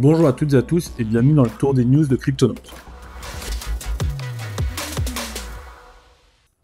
Bonjour à toutes et à tous et bienvenue dans le tour des news de Cryptonaut.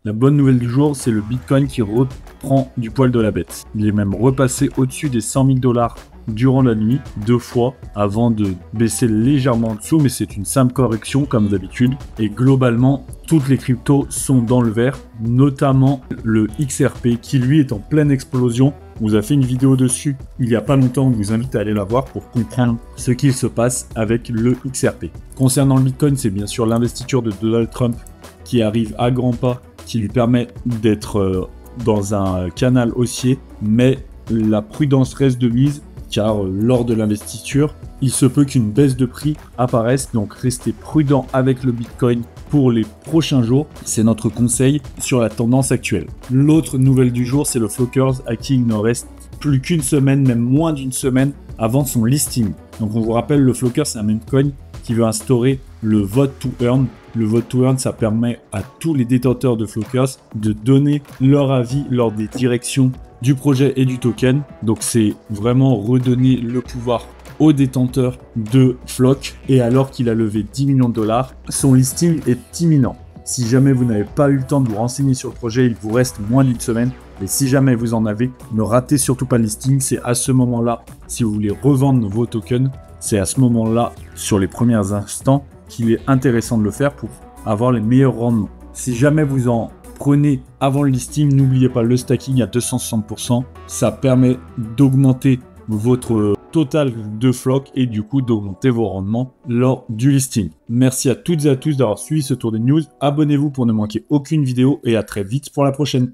La bonne nouvelle du jour, c'est le Bitcoin qui reprend du poil de la bête. Il est même repassé au-dessus des 100 000 $ durant la nuit, 2 fois, avant de baisser légèrement en dessous, mais c'est une simple correction comme d'habitude. Et globalement, toutes les cryptos sont dans le vert, notamment le XRP qui lui est en pleine explosion. On vous a fait une vidéo dessus il n'y a pas longtemps, on vous invite à aller la voir pour comprendre ce qu'il se passe avec le XRP. Concernant le Bitcoin, c'est bien sûr l'investiture de Donald Trump qui arrive à grands pas, qui lui permet d'être dans un canal haussier, mais la prudence reste de mise, car lors de l'investiture, il se peut qu'une baisse de prix apparaisse, donc restez prudent avec le Bitcoin pour les prochains jours, c'est notre conseil sur la tendance actuelle. L'autre nouvelle du jour, c'est le Flockers à qui il ne reste plus qu'une semaine, même moins d'une semaine avant son listing. Donc on vous rappelle, le Flockers, c'est un meme coin qui veut instaurer le vote to earn. Le vote to earn, ça permet à tous les détenteurs de Flockers de donner leur avis lors des directions du projet et du token. Donc c'est vraiment redonner le pouvoir aux détenteurs de Flock. Et alors qu'il a levé 10 millions de $, son listing est imminent. Si jamais vous n'avez pas eu le temps de vous renseigner sur le projet, il vous reste moins d'une semaine. Et si jamais vous en avez, ne ratez surtout pas le listing. C'est à ce moment-là, si vous voulez revendre vos tokens, c'est à ce moment-là, sur les premiers instants, qu'il est intéressant de le faire pour avoir les meilleurs rendements. Si jamais vous en prenez avant le listing, n'oubliez pas le stacking à 260%. Ça permet d'augmenter votre total de Flock et du coup d'augmenter vos rendements lors du listing. Merci à toutes et à tous d'avoir suivi ce tour des news. Abonnez-vous pour ne manquer aucune vidéo et à très vite pour la prochaine.